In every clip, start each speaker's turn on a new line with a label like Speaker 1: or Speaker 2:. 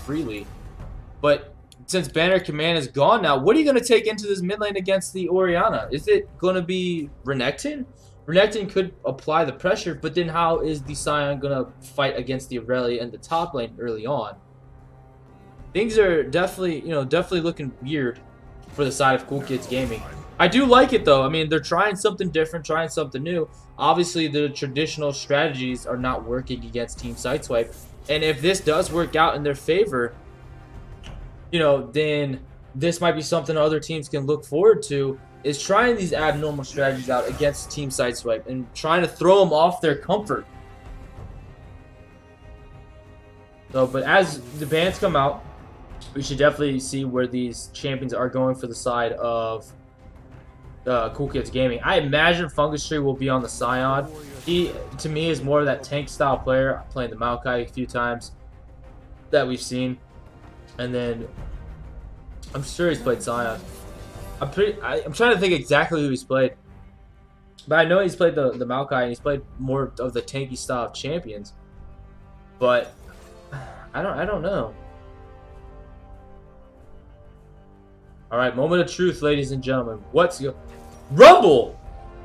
Speaker 1: freely. But since Banner Command is gone now, what are you going to take into this mid lane against the Orianna? Is it going to be Renekton? Renekton could apply the pressure, but then how is the Sion going to fight against the Aurelia in the top lane early on? Things are definitely, definitely looking weird for the side of Kool Kidz Gaming. I do like it though. I mean, they're trying something different, trying something new. Obviously, the traditional strategies are not working against Team Sideswipe. And if this does work out in their favor, then this might be something other teams can look forward to, is trying these abnormal strategies out against Team Sideswipe and trying to throw them off their comfort. So, but as the bans come out, we should definitely see where these champions are going for the side of Kool Kidz Gaming. I imagine Fungus Tree will be on the Scion. He, to me, is more of that tank style player. I'm playing the Maokai a few times that we've seen. And then I'm sure he's played Scion. I'm trying to think exactly who he's played. But I know he's played the Maokai and he's played more of the tanky style of champions. But I don't know. Alright, moment of truth, ladies and gentlemen. Rumble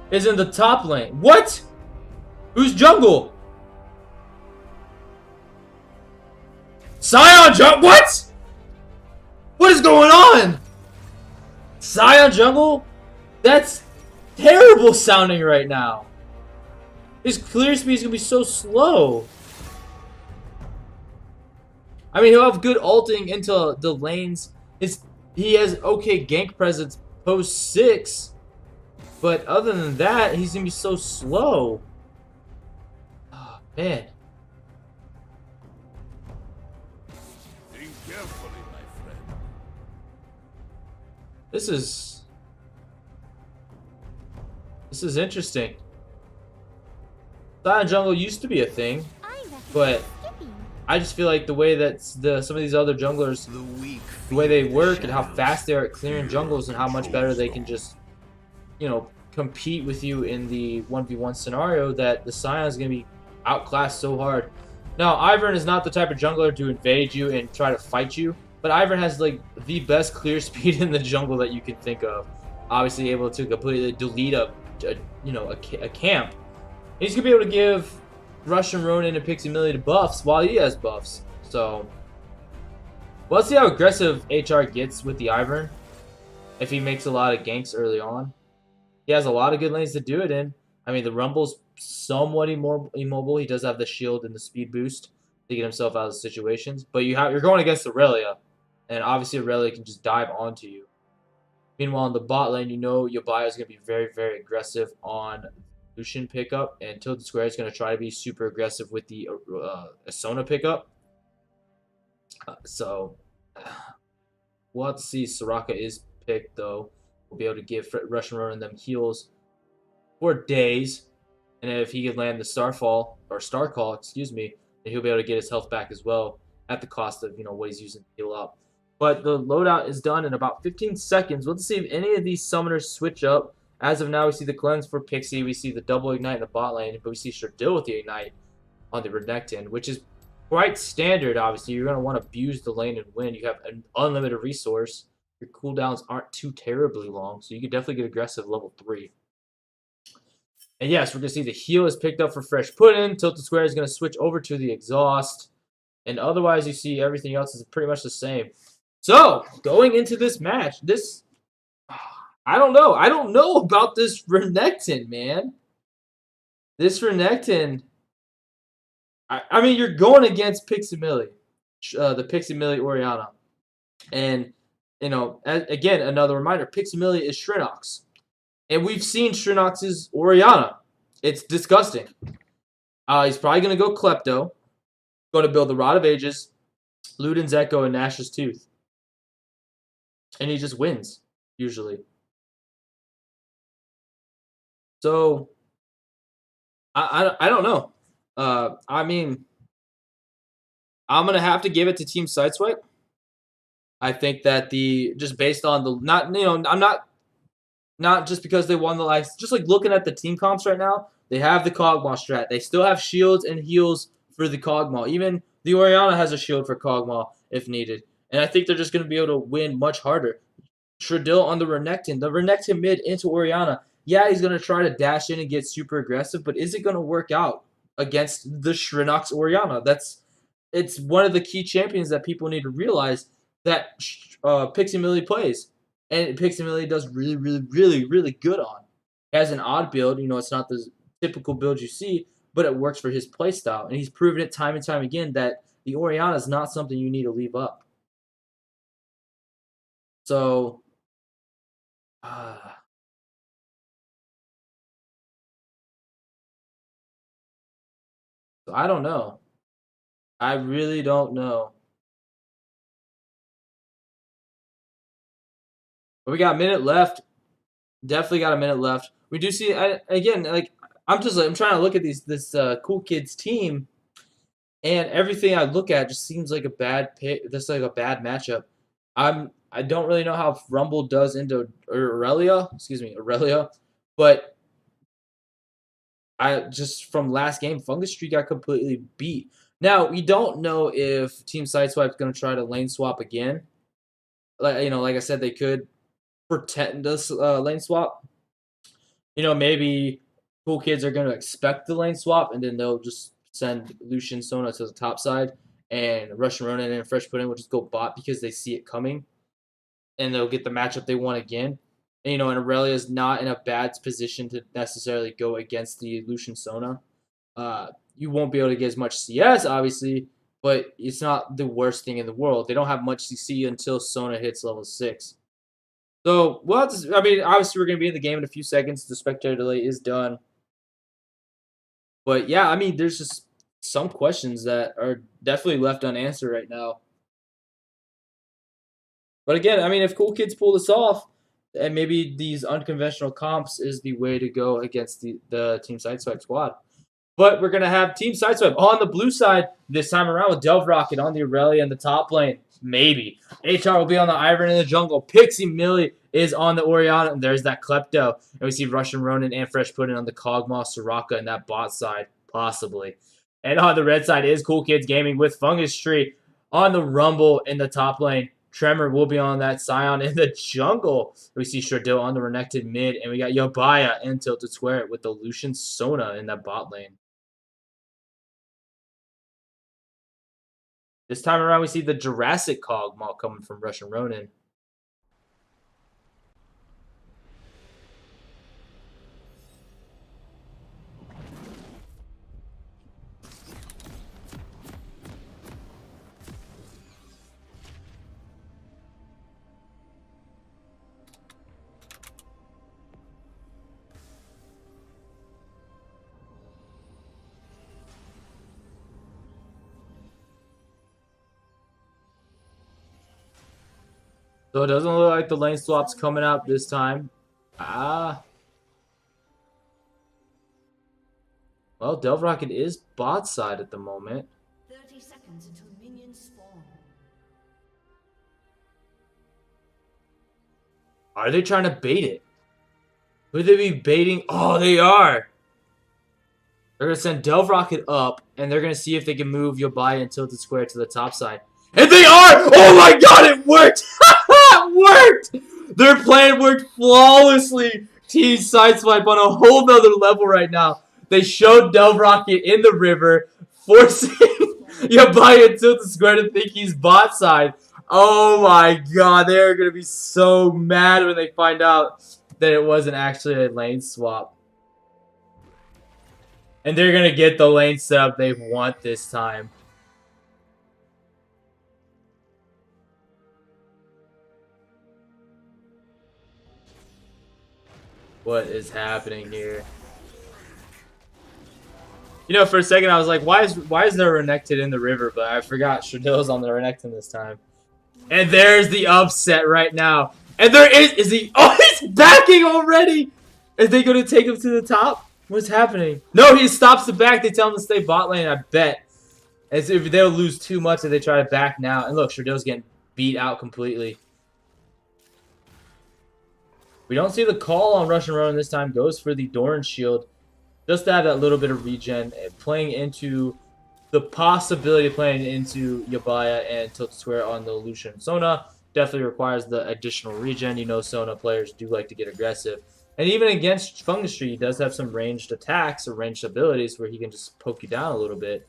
Speaker 1: is in the top lane. What? Who's jungle? Scion jungle? What? What is going on? Scion jungle? That's terrible sounding right now. His clear speed is going to be so slow. I mean, he'll have good ulting into the lanes. He has okay gank presence post 6. But other than that, he's going to be so slow. Oh, man.
Speaker 2: Think carefully, my friend.
Speaker 1: This is interesting. Scion jungle used to be a thing, but I just feel like the way that some of these other junglers, the way they work and how fast they are at clearing jungles and how much better they can just, compete with you in the 1v1 scenario, that the Scion is going to be outclassed so hard. Now, Ivern is not the type of jungler to invade you and try to fight you, but Ivern has like the best clear speed in the jungle that you can think of. Obviously able to completely delete a camp. He's going to be able to give Russian Ronin and Pixie buffs while he has buffs. So, well, let's see how aggressive HR gets with the Ivern. If he makes a lot of ganks early on. He has a lot of good lanes to do it in. I mean, the Rumble's somewhat immobile. He does have the shield and the speed boost to get himself out of situations. But you're going against Aurelia. And obviously Aurelia can just dive onto you. Meanwhile, in the bot lane, Yobaya is going to be very, very aggressive on Lucian pickup, and Tilted Square is going to try to be super aggressive with the Asona pickup. So we'll have to see. Soraka is picked though. We'll be able to give Russian Ronin them heals for days, and if he can land the Starfall or Star Call, excuse me, then he'll be able to get his health back as well at the cost of what he's using to heal up. But the loadout is done in about 15 seconds. Let's see if any of these summoners switch up. As of now, we see the cleanse for Pixie, we see the double ignite in the bot lane, but we see Shardil with the ignite on the Renekton, which is quite standard. Obviously, you're going to want to abuse the lane and win. You have an unlimited resource. Your cooldowns aren't too terribly long, so you can definitely get aggressive level 3. And yes, we're going to see the heal is picked up for Fresh Puddin'. Tilted Square is going to switch over to the exhaust. And otherwise, you see everything else is pretty much the same. So, going into this match, I don't know. I don't know about this Renekton, man. This Renekton, I mean, you're going against Pixie-Millie, the Pixie-Millie Orianna. And, again, another reminder, Pixie-Millie is Shrinox. And we've seen Shrinox's Orianna. It's disgusting. He's probably going to go Klepto. Going to build the Rod of Ages, Luden's Echo, and Nash's Tooth. And he just wins, usually. So, I don't know. I mean, I'm going to have to give it to Team Sideswipe. I think that just based on I'm not just because they won the life, just like looking at the team comps right now, they have the Kog'Maw strat. They still have shields and heals for the Kog'Maw. Even the Orianna has a shield for Kog'Maw. if needed. And I think they're just going to be able to win much harder. Shradil on the Renekton. The Renekton mid into Orianna. Yeah, he's going to try to dash in and get super aggressive, but is it going to work out against the Shrinox Orianna? It's one of the key champions that people need to realize that Pixie plays. And Pixie does really, really, really, really good on. He has an odd build. It's not the typical build you see, but it works for his playstyle. And he's proven it time and time again that the Orianna is not something you need to leave up. So, I don't know. I really don't know. But we got a minute left. Definitely got a minute left. We do see again. Like I'm trying to look at this Kool Kidz team, and everything I look at just seems like a bad pick. Just like a bad matchup. I don't really know how Rumble does into Aurelia. Excuse me, Aurelia, but I just from last game, Fungus Tree got completely beat. Now we don't know if Team Sideswipe is going to try to lane swap again. Like I said, they could pretend this lane swap. Maybe Kool Kidz are going to expect the lane swap, and then they'll just send Lucian Sona to the top side, and Russian Ronin and Fresh Pudding will just go bot because they see it coming, and they'll get the matchup they want again. And Aurelia is not in a bad position to necessarily go against the Lucian Sona. You won't be able to get as much CS, obviously, but it's not the worst thing in the world. They don't have much CC until Sona hits level 6. So, obviously we're going to be in the game in a few seconds. The spectator delay is done. But, yeah, there's just some questions that are definitely left unanswered right now. But, again, if Kool Kidz pull this off, and maybe these unconventional comps is the way to go against the Team Sideswipe squad. But we're going to have Team Sideswipe on the blue side this time around with Delve Rocket on the Aurelia in the top lane. Maybe. HR will be on the Ivern in the jungle. Pixie Millie is on the Orianna. And there's that Klepto. And we see Russian Ronin and Fresh Pudding on the Kog'Maw, Soraka, and that bot side, possibly. And on the red side is Kool Kidz Gaming with Fungus Tree on the Rumble in the top lane. Tremor will be on that Scion in the jungle. We see Shradil on the Renekton mid. And we got Yobaya and Tilted Square with the Lucian Sona in that bot lane. This time around, we see the Jurassic Kog'Maw coming from Russian Ronin. So it doesn't look like the lane swap's coming out this time. Well, Delve Rocket is bot side at the moment.
Speaker 3: 30 seconds until minions spawn.
Speaker 1: Are they trying to bait it? Would they be baiting? Oh, they are. They're going to send Delve Rocket up, and they're going to see if they can move Yobaya and Tilted Square to the top side. And they are! Oh my god, it worked! It worked! Their plan worked flawlessly. Team Sideswipe on a whole nother level right now. They showed Delve Rocket in the river, forcing Yobaya and Tilted Square to think he's bot side. Oh my god, they're going to be so mad when they find out that it wasn't actually a lane swap. And they're going to get the lane setup they want this time. What is happening here? For a second I was like, why is there Renekton in the river? But I forgot Shradil's on the Renekton this time. And there's the upset right now. And there is he? Oh, he's backing already. Are they going to take him to the top? What's happening? No, he stops the back. They tell him to stay bot lane, I bet. As if they'll lose too much if they try to back now. And look, Shradil's getting beat out completely. We don't see the call on Russian Ronin this time. Goes for the Doran shield. Just to have that little bit of regen. Playing into the possibility of playing into Yabaya and Tilt Square on the Lucian Sona definitely requires the additional regen. You know, Sona players do like to get aggressive. And even against Fungus Tree, he does have some ranged attacks or ranged abilities where he can just poke you down a little bit.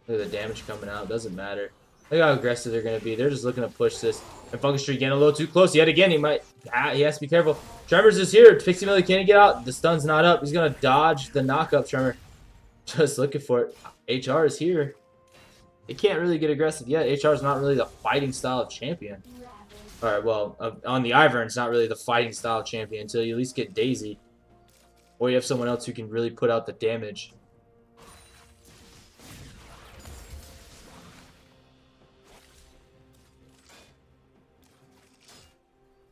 Speaker 1: Look at the damage coming out. Doesn't matter. Look how aggressive they're going to be. They're just looking to push this. And Fungus Tree getting a little too close. Yet again, he has to be careful. Tremors is here. Pixie Millie can't get out. The stun's not up. He's going to dodge the knockup Tremor. Just looking for it. HR is here. It can't really get aggressive yet. HR is not really the fighting style of champion. Alright, well, on the Ivern, it's not really the fighting style champion until you at least get Daisy. Or you have someone else who can really put out the damage.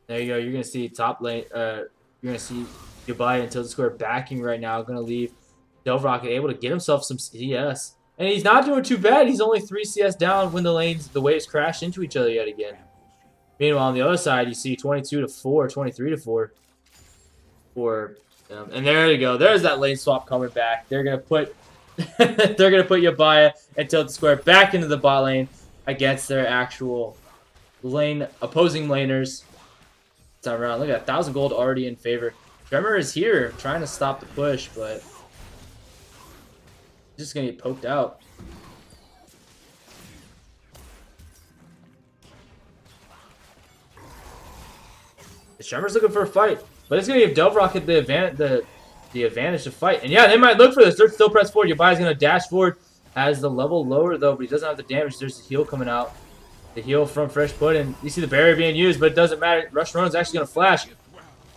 Speaker 1: There you go. You're going to see top lane. You're going to see Goodbye and Tilt Square backing right now. Going to leave Delvrocket able to get himself some CS. And he's not doing too bad. He's only 3 CS down when the waves crash into each other yet again. Meanwhile, on the other side, you see 22-4, 23-4. And there you go. There's that lane swap coming back. They're going to put Yabaya and Tilt Square back into the bot lane against their actual opposing laners. Time around. Look at that. 1,000 gold already in favor. Tremor is here trying to stop the push, but he's just going to get poked out. Tremor's looking for a fight, but it's going to give Delvrocket the advantage to fight. And yeah, they might look for this. They're still pressed forward. Yabaya's going to dash forward. Has the level lower, though, but he doesn't have the damage. There's the heal coming out. The heal from Fresh Pudding. You see the barrier being used, but it doesn't matter. Rush Run's actually going to flash.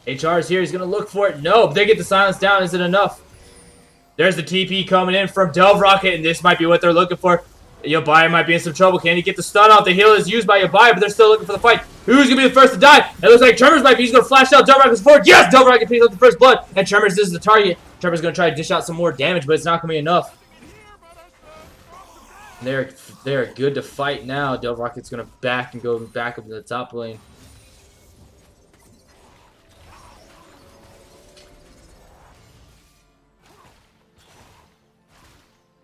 Speaker 1: HR is here. He's going to look for it. No, but they get the silence down. Is it enough? There's the TP coming in from Delvrocket, and this might be what they're looking for. Yabaya might be in some trouble. Can he get the stun off? The heal is used by Yabaya, but they're still looking for the fight. Who's going to be the first to die? It looks like Tremors might be. He's going to flash out. Delvrocket's forward. Yes! Delvrocket picks up the first blood, and Tremors is the target. Tremors going to try to dish out some more damage, but it's not going to be enough. They're good to fight now. Delvrocket's going to go back up to the top lane.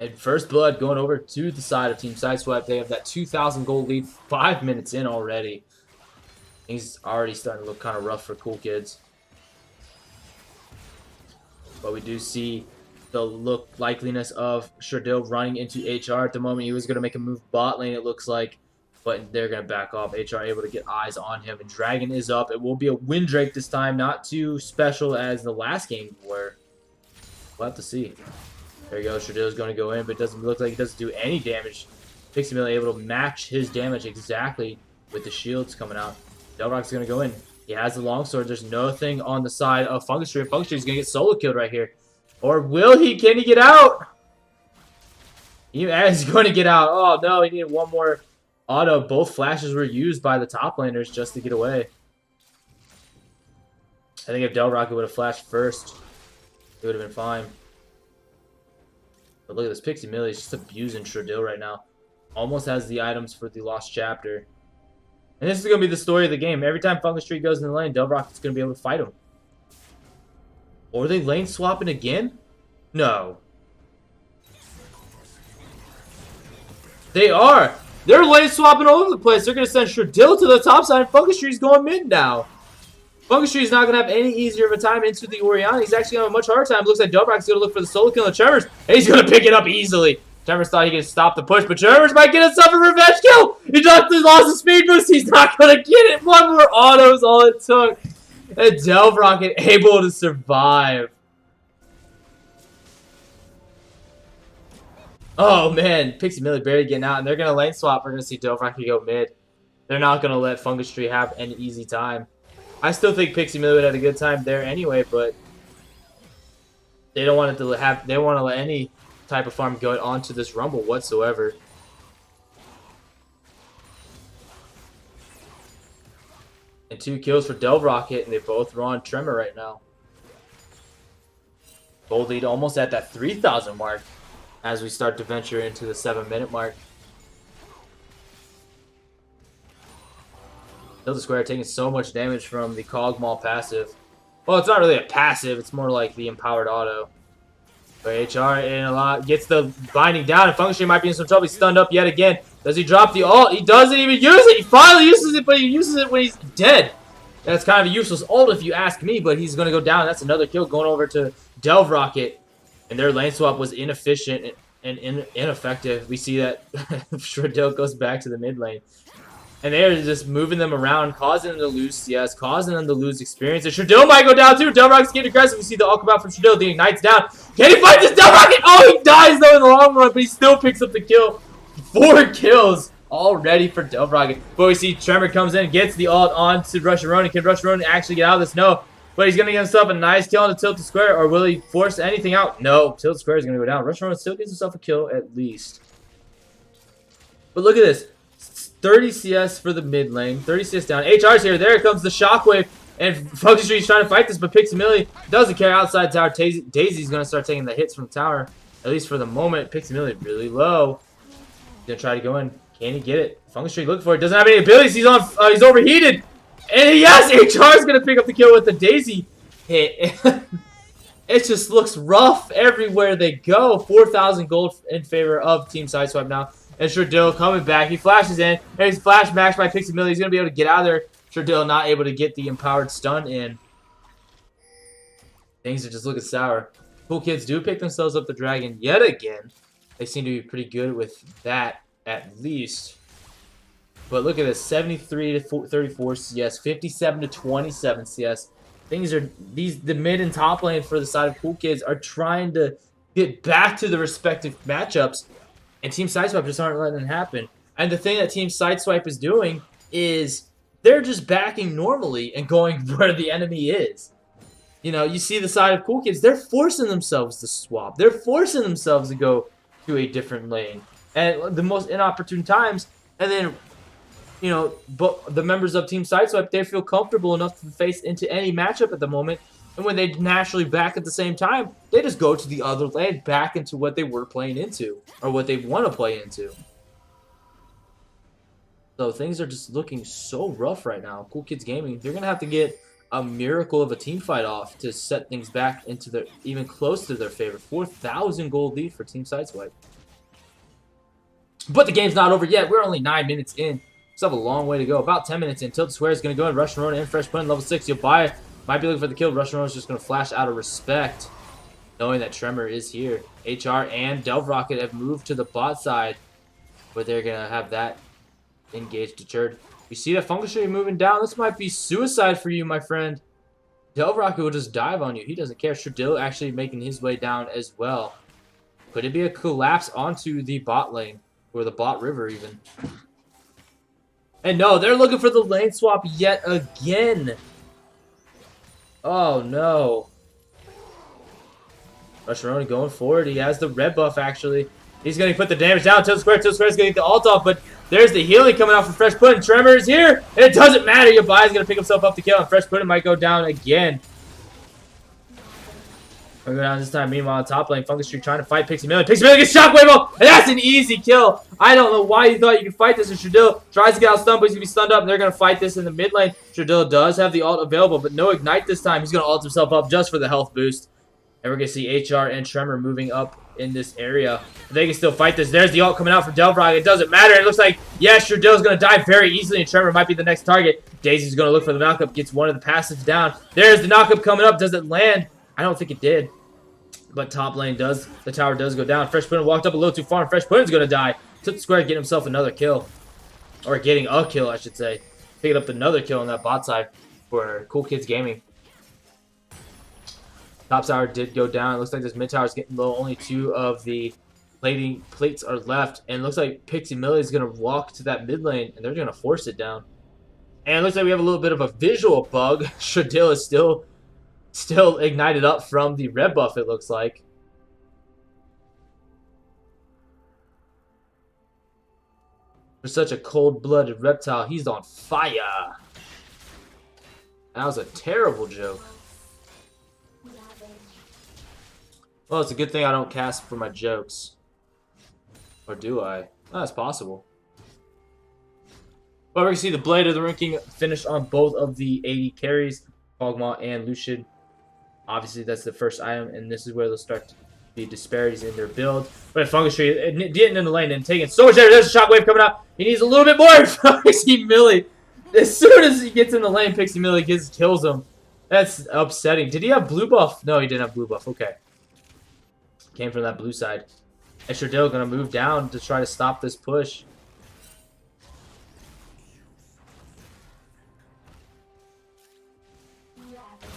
Speaker 1: And first blood going over to the side of Team Sideswipe. They have that 2,000 gold lead 5 minutes in already. He's already starting to look kind of rough for Kool Kidz. But we do see the likeliness of Shardil running into HR at the moment. He was going to make a move bot lane, it looks like. But they're going to back off. HR able to get eyes on him. And Dragon is up. It will be a Windrake this time. Not too special as the last game were. We'll have to see. There you go. Shardil's going to go in, but it doesn't look like he doesn't do any damage. Pixie Millie able to match his damage exactly with the shields coming out. Delrock's going to go in. He has the longsword. There's nothing on the side of Fungus Tree. Fungus Tree is going to get solo killed right here. Or will he? Can he get out? He is going to get out. Oh, no. He needed one more auto. Both flashes were used by the top laners just to get away. I think if Delrocket would have flashed first, it would have been fine. But look at this. Pixie Millie is just abusing Shardil right now. Almost has the items for the Lost Chapter. And this is going to be the story of the game. Every time Fungus Tree goes in the lane, Delrocket's going to be able to fight him. Or are they lane swapping again? No. They are. They're lane swapping all over the place. They're going to send Shardil to the top side. Fungus Tree's going mid now. Fungus Tree is not going to have any easier of a time into the Orianna. He's actually going to have a much harder time. Looks like Delrocket's going to look for the solo kill on Tremors. And he's going to pick it up easily. Tremors thought he could stop the push, but Tremors might get himself a revenge kill. He lost the speed boost. He's not going to get it. One more auto is all it took. And Delrocket able to survive. Oh, man. Pixie Millie barely getting out, and they're going to lane swap. We're going to see Delrocket go mid. They're not going to let Fungus Tree have an easy time. I still think Pixie Millie would have a good time there anyway, but they don't want it to have. They don't want to let any type of farm go onto this rumble whatsoever. And 2 kills for Delrocket, and they both are on Tremor right now. Gold lead almost at that 3,000 mark as we start to venture into the 7-minute mark. Tilt Square taking so much damage from the Cogmaul passive. Well, it's not really a passive. It's more like the empowered auto. But HR in a lot gets the binding down, and Function might be in some trouble. He's stunned up yet again. Does he drop the ult? He doesn't even use it. He finally uses it, but he uses it when he's dead. That's kind of a useless ult if you ask me, but he's going to go down. That's another kill going over to Delve Rocket. And their lane swap was inefficient and ineffective. We see that Shreddill goes back to the mid lane. And they're just moving them around, causing them to lose CS, causing them to lose experience. And Shreddill might go down too. Delve Rocket's getting aggressive. We see the ult come out from Shreddill. The Ignite's down. Can he fight this Delve Rocket? Oh, he dies though in the long run, but he still picks up the kill. 4 kills already for Delve Rocket. But we see Tremor comes in, gets the ult on to Rusharoni. Can Rusharoni actually get out of this? No. But he's going to get himself a nice kill on the Tilted Square, or will he force anything out? No. Tilted Square is going to go down. Rusharoni still gets himself a kill at least. But look at this. 30 CS for the mid lane. 30 CS down. HR's here. There comes the Shockwave. And Focus Street's trying to fight this, but Pixie doesn't care. Outside tower. Daisy's going to start taking the hits from the tower. At least for the moment. Pixie really low. Going to try to go in. Can he get it? Focus Street looking for it. Doesn't have any abilities. He's on. He's overheated. And yes, HR's going to pick up the kill with the Daisy hit. It just looks rough everywhere they go. 4,000 gold in favor of Team Sideswipe now. And Shreddill coming back. He flashes in. And he's flash maxed by Pixie Millie. He's going to be able to get out of there. Shreddill not able to get the empowered stun in. Things are just looking sour. Cool Kids do pick themselves up the dragon yet again. They seem to be pretty good with that at least. But look at this. 73 to 34 CS. 57 to 27 CS. Things are... The mid and top lane for the side of Cool Kids are trying to get back to the respective matchups. And Team Sideswipe just aren't letting it happen. And the thing that Team Sideswipe is doing is they're just backing normally and going where the enemy is. You know, you see the side of Cool Kids, they're forcing themselves to swap. They're forcing themselves to go to a different lane. And the most inopportune times. And then, you know, but the members of Team Sideswipe, they feel comfortable enough to face into any matchup at the moment. And when they naturally back at the same time, they just go to the other lane, back into what they were playing into, or what they want to play into. So things are just looking so rough right now. Cool Kids Gaming, they're going to have to get a miracle of a team fight off to set things back into their, even close to their favor. 4,000 gold lead for Team Sideswipe. But the game's not over yet. We're only 9 minutes in. Still have a long way to go. About 10 minutes in. Tilted Square is going to go in. Rush and Rona and Fresh Pudding, level 6. You'll buy it. Might be looking for the kill. Rush and Rona is just going to flash out of respect, knowing that Tremor is here. HR and Delve Rocket have moved to the bot side, where they're going to have that engaged, deterred. You see that Fungus Tree moving down? This might be suicide for you, my friend. Delve Rocket will just dive on you. He doesn't care. Shreddill actually making his way down as well. Could it be a collapse onto the bot lane, or the bot river even? And no, they're looking for the lane swap yet again. Oh no. Rusharoni going forward. He has the red buff actually. He's going to put the damage down. Tilted Square is going to get the ult off, but there's the healing coming out from Fresh Pudding. Tremor is here, and it doesn't matter. Yabai is going to pick himself up the kill, and Fresh Pudding might go down again. We'll go down this time. Meanwhile, top lane, Fungus Tree trying to fight Pixie Millie. Pixie Millie gets Shockwave off, and that's an easy kill. I don't know why you thought you could fight this. And Shreddill tries to get out stunned, but he's going to be stunned up, and they're going to fight this in the mid lane. Shreddill does have the ult available, but no Ignite this time. He's going to ult himself up just for the health boost. And we're going to see HR and Tremor moving up in this area. They can still fight this. There's the ult coming out from Delve Rocket. It doesn't matter. It looks like, yes, Shreddill is going to die very easily, and Tremor might be the next target. Daisy's going to look for the knockup. Gets one of the passives down. There's the knockup coming up. Does it land? I don't think it did. But top lane does. The tower does go down. Fresh Pudding walked up a little too far, and Fresh Pudding's going to die. Tilted Square getting himself another kill. Or getting a kill, I should say. Picking up another kill on that bot side for Cool Kids Gaming. Top tower did go down. It looks like this mid tower is getting low. Only 2 of the plates are left. And it looks like Pixie Millie is going to walk to that mid lane, and they're going to force it down. And it looks like we have a little bit of a visual bug. Shreddill is still ignited up from the red buff, it looks like. For such a cold-blooded reptile, he's on fire. That was a terrible joke. Well, it's a good thing I don't cast for my jokes. Or do I? Oh, that's possible. Well, we can see the Blade of the Ruined King finish on both of the 80 carries, Kog'Maw and Lucian. Obviously, that's the first item, and this is where they'll start to be disparities in their build. But Fungus Tree getting in the lane and taking so much damage. There's a Shockwave coming out. He needs a little bit more from Pixie Millie. As soon as he gets in the lane, Pixie Millie kills him. That's upsetting. Did he have blue buff? No, he didn't have blue buff. Okay. Came from that blue side. And Shardil going to move down to try to stop this push.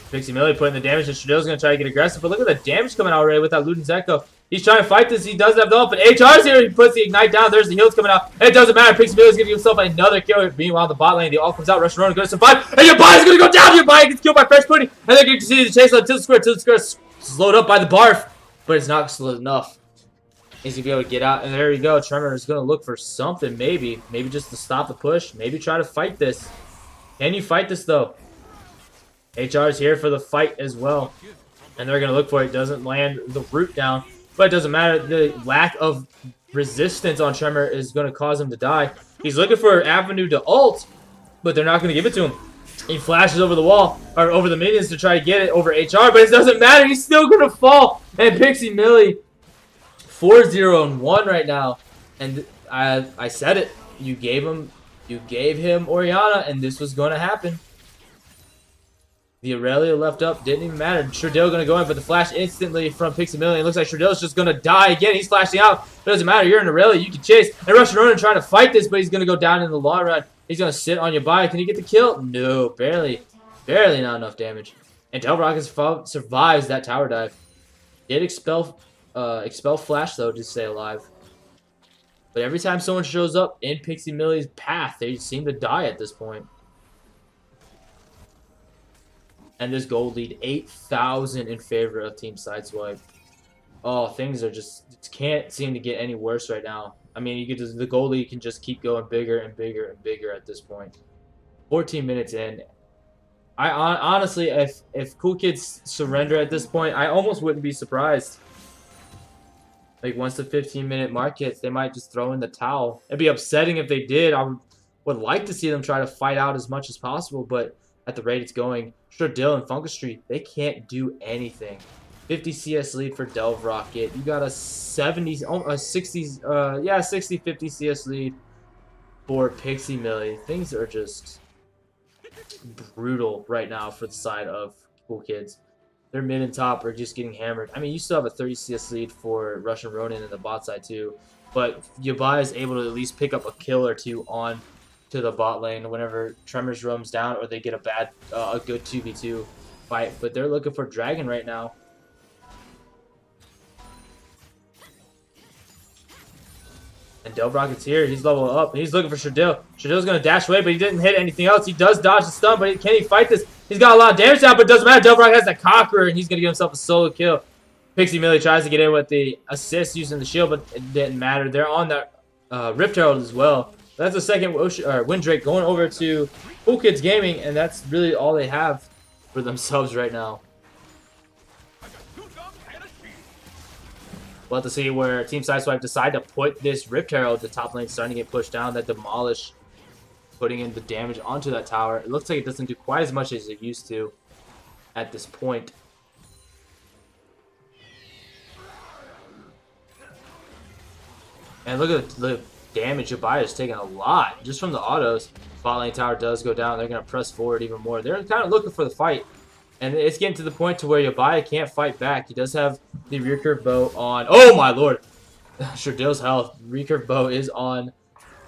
Speaker 1: Pixie Millie putting the damage, and Shardil's going to try to get aggressive. But look at the damage coming out already with that Luden's Echo. He's trying to fight this. He does have the ult, but HR's here. He puts the Ignite down. There's the heals coming out. And it doesn't matter. Pixie Millie's going to give himself another kill. Meanwhile, the bot lane, the ult comes out. Rush Ronan going to survive. And Yabai's going to go down. Yabai gets killed by Fresh Pudding. And they're going to continue to chase on Tilt Square. Tilt Square slowed up by the Barf. But it's not slow enough. He's going to be able to get out. And there you go. Tremor is going to look for something, maybe. Maybe just to stop the push. Maybe try to fight this. Can you fight this, though? HR is here for the fight as well. And they're going to look for it. Doesn't land the root down. But it doesn't matter. The lack of resistance on Tremor is going to cause him to die. He's looking for an avenue to ult. But they're not going to give it to him. He flashes over the wall. Or over the minions to try to get it over HR. But it doesn't matter. He's still going to fall. And Pixie Millie 4-0-1 right now. And I said it. You gave him Orianna. And this was going to happen. The Aurelia left up, didn't even matter. Shardil going to go in, but the flash instantly from Pixie Millie. It looks like Shardil's just going to die again. He's flashing out. It doesn't matter. You're an Aurelia. You can chase. And Russian Ronan trying to fight this, but he's going to go down in the long run. He's going to sit on Yabai. Can he get the kill? No, barely. Barely not enough damage. And Delrock survives that tower dive. Did expel Flash, though, to stay alive. But every time someone shows up in Pixie Millie's path, they seem to die at this point. And this gold lead, 8,000 in favor of Team Sideswipe. Oh, things are just can't seem to get any worse right now. I mean, the gold lead can just keep going bigger and bigger and bigger at this point. 14 minutes in. I honestly, if Kool Kidz surrender at this point, I almost wouldn't be surprised. Like, once the 15-minute mark hits, they might just throw in the towel. It'd be upsetting if they did. I would like to see them try to fight out as much as possible, but at the rate it's going, Shardil and Fungus Tree, they can't do anything. 50 CS lead for Delve Rocket. You got a 60-50 CS lead for Pixie Millie. Things are just brutal right now for the side of Kool Kidz. Their mid and top are just getting hammered. I mean, you still have a 30 CS lead for Russian Ronin in the bot side too, but Yabai is able to at least pick up a kill or two on to the bot lane whenever Tremors roams down or they get a good 2v2 fight. But they're looking for Dragon right now. And Delbrocket's here. He's level up. He's looking for Shardil. Shardil's going to dash away, but he didn't hit anything else. He does dodge the stun, but can he fight this? He's got a lot of damage now, but it doesn't matter. Delbrocket has the Conqueror, and he's going to give himself a solo kill. Pixie Millie tries to get in with the assist using the shield, but it didn't matter. They're on that Rift Herald as well. That's the second Windrake going over to Kool Kidz Gaming, and that's really all they have for themselves right now. We'll have to see where Team Sideswipe decide to put this Rift Herald. The top lane starting to get pushed down. That Demolish putting in the damage onto that tower. It looks like it doesn't do quite as much as it used to at this point. And look at the damage. Yabai is taking a lot just from the autos. Bot lane tower does go down. They're going to press forward even more. They're kind of looking for the fight. And it's getting to the point to where Yabai can't fight back. He does have the recurve bow on. Oh my lord! Shardil's health. Recurve bow is on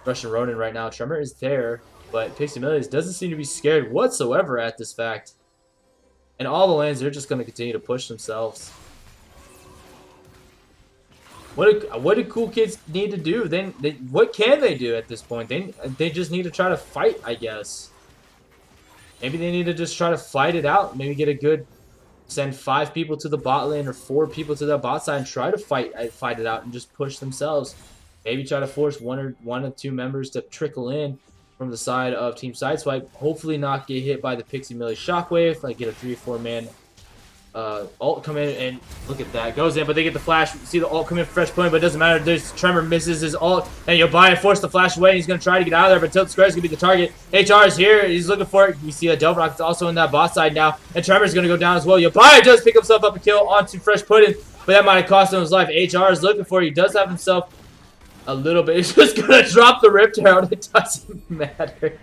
Speaker 1: Russian Ronin right now. Tremor is there, but Pixie Millie doesn't seem to be scared whatsoever at this fact. And all the lanes, they're just going to continue to push themselves. What do Kool Kidz need to do? What can they do at this point? They just need to try to fight, I guess. Maybe they need to just try to fight it out. Maybe get a good, send 5 people to the bot lane or 4 people to the bot side and try to fight it out and just push themselves. Maybe try to force one or two members to trickle in from the side of Team Sideswipe. Hopefully not get hit by the Pixie Millie Shockwave. Like get a 3 or 4 man ult come in and look at that. Goes in, but they get the flash. See the ult come in fresh point, but it doesn't matter. There's Tremor misses his ult, and Yobaya forced the flash away, and he's going to try to get out of there, but Tilt Square is going to be the target. HR is here. He's looking for it. We see that Delbrock is also in that bot side now, and Tremor is going to go down as well. Yobaya does pick himself up a kill onto Fresh Pudding, but that might have cost him his life. HR is looking for it. He does have himself a little bit. He's just going to drop the Rift Herald. It doesn't matter.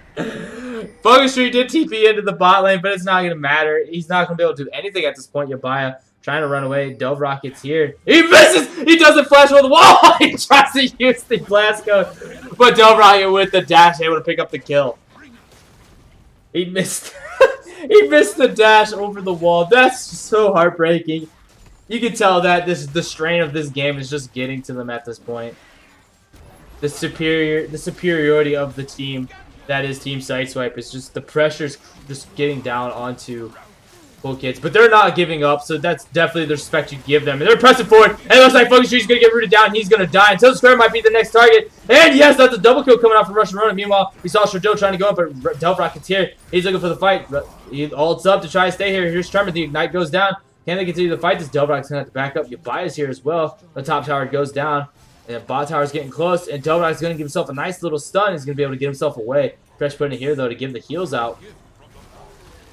Speaker 1: Focus Tree did TP into the bot lane, but it's not going to matter. He's not going to be able to do anything at this point. Yobaya trying to run away. Delbrock gets here. He misses! He doesn't flash over the wall! He tries to use the blast code. But Delbrock with the dash able to pick up the kill. He missed. He missed the dash over the wall. That's so heartbreaking. You can tell that the strain of this game is just getting to them at this point. The superiority of the team that is Team Sideswipe is just the pressure's just getting down onto Kool Kidz, but they're not giving up, so that's definitely the respect you give them. And they're pressing forward, and it looks like Focus Tree's gonna get rooted down. He's gonna die, and Tilt Square might be the next target. And yes, that's a double kill coming out from Russian Ronin. Meanwhile, we saw Shordo trying to go up, but Delbrock is here. He's looking for the fight. He ults up to try to stay here. Here's Tremor. The Ignite goes down. Can they continue the fight? This Delbrock's gonna have to back up. Yobaya's here as well. The top tower goes down. And bot tower's getting close, and Delbrock's going to give himself a nice little stun. He's going to be able to get himself away. Fresh Pudding here, though, to give the heals out.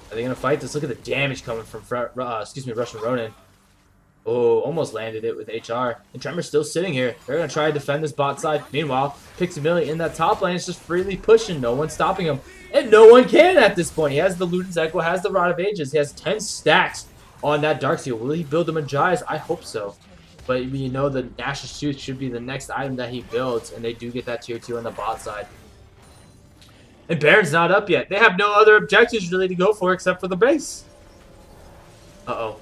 Speaker 1: Are they going to fight this? Look at the damage coming from Russian Ronin. Oh, almost landed it with HR. And Tremor's still sitting here. They're going to try to defend this bot side. Meanwhile, Pixie in that top lane is just freely pushing. No one's stopping him. And no one can at this point. He has the Luden's Echo, has the Rod of Ages. He has 10 stacks on that Darksteel. Will he build the Magi's? I hope so. But you know the Nash's Tooth should be the next item that he builds, and they do get that tier 2 on the bot side. And Baron's not up yet. They have no other objectives really to go for except for the base. Uh-oh.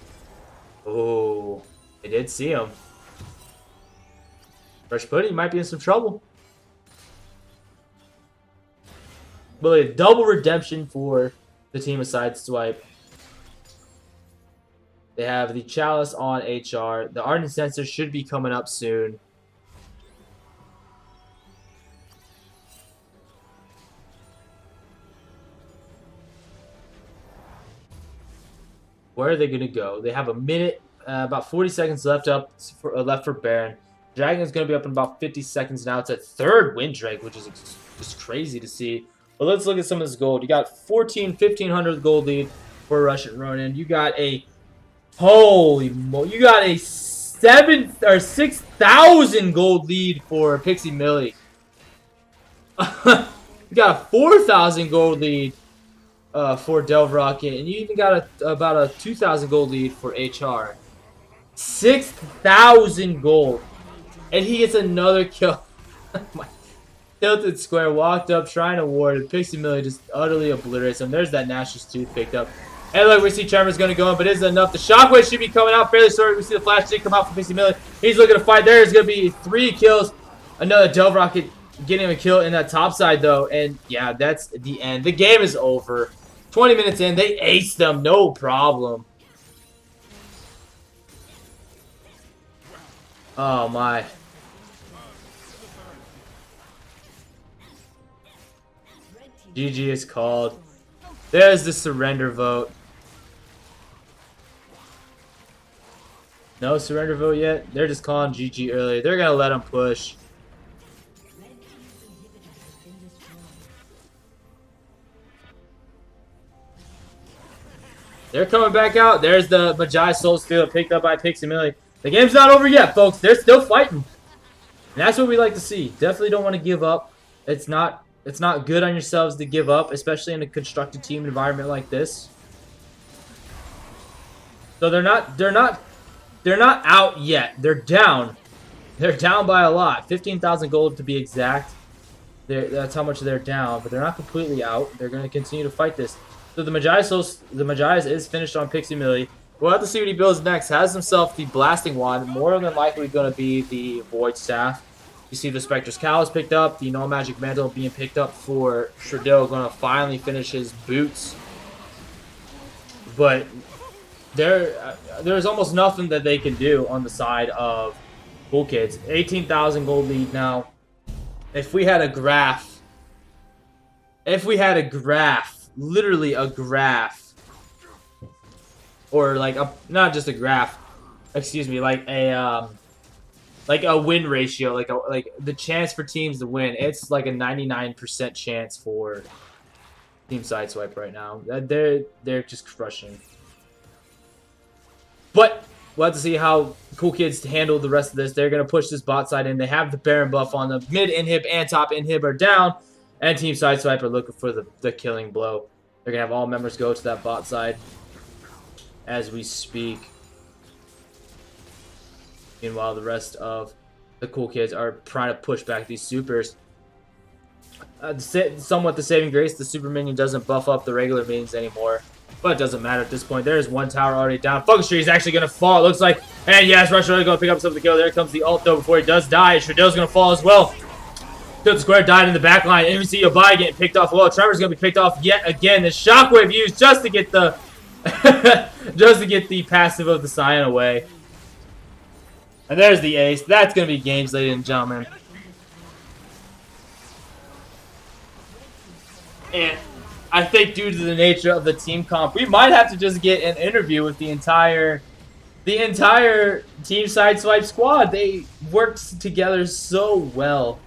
Speaker 1: Oh, they did see him. Fresh Pudding might be in some trouble. But a double redemption for the team of Sideswipe. They have the Chalice on HR. The Ardent Sensor should be coming up soon. Where are they going to go? They have a minute, about 40 seconds left for Baron. Dragon's going to be up in about 50 seconds now. It's a third win drake, which is just crazy to see. But let's look at some of this gold. You got 1,500 gold lead for Russian Ronin. You got a holy mo! You got a 6,000 gold lead for Pixie Millie. You got a 4,000 gold lead for Delbrock, and you even got about a 2,000 gold lead for HR. 6,000 gold, and he gets another kill. Tilted Square walked up trying to ward, and Pixie Millie just utterly obliterates him. There's that Nash's Tooth picked up. And look, we see Tremor's going to go in, but isn't enough. The Shockwave should be coming out fairly soon. We see the Flash did come out from Pixie Millie. He's looking to fight. There's going to be 3 kills. Another Delbrock getting a kill in that top side, though. And, yeah, that's the end. The game is over. 20 minutes in, they aced them. No problem. Oh, my. GG is called. There's the surrender vote. No surrender vote yet? They're just calling GG earlier. They're going to let them push. They're coming back out. There's the Magi Soul Steal picked up by Pixie Millie. The game's not over yet, folks. They're still fighting. And that's what we like to see. Definitely don't want to give up. It's not good on yourselves to give up, especially in a constructed team environment like this. So they're not out yet. They're down. They're down by a lot. 15,000 gold to be exact. That's how much they're down, but they're not completely out. They're going to continue to fight this. So the Magi's is finished on Pixie Millie. We'll have to see what he builds next. Has himself the Blasting Wand. More than likely going to be the Void Staff. You see the Spectre's Cowl picked up. The No Magic Mantle being picked up for Shordo. Going to finally finish his boots. But there's almost nothing that they can do on the side of Kool Kidz. 18,000 gold lead now. If we had a graph, literally a graph, or like a not just a graph, excuse me, like a win ratio, like the chance for teams to win. It's like a 99% chance for Team Sideswipe right now. They're just crushing. But we'll have to see how Kool Kidz handle the rest of this. They're going to push this bot side in. They have the Baron buff on them. Mid inhib and top inhib are down. And Team Sideswipe are looking for the killing blow. They're going to have all members go to that bot side as we speak. Meanwhile, the rest of the Kool Kidz are trying to push back these supers. Somewhat the saving grace, the super minion doesn't buff up the regular minions anymore. But it doesn't matter at this point. There's one tower already down. Focus Tree is actually going to fall, it looks like. And yes, Rush really going to pick up some of the kill. There comes the ult, though, before he does die. Shadow's going to fall as well. Kidz Square died in the back line. And we see Yobai getting picked off. Well, Trevor's going to be picked off yet again. The Shockwave used just to get the just to get the passive of the Scion away. And there's the ace. That's going to be games, ladies and gentlemen. And I think due to the nature of the team comp, we might have to just get an interview with the entire Team Sideswipe squad. They worked together so well.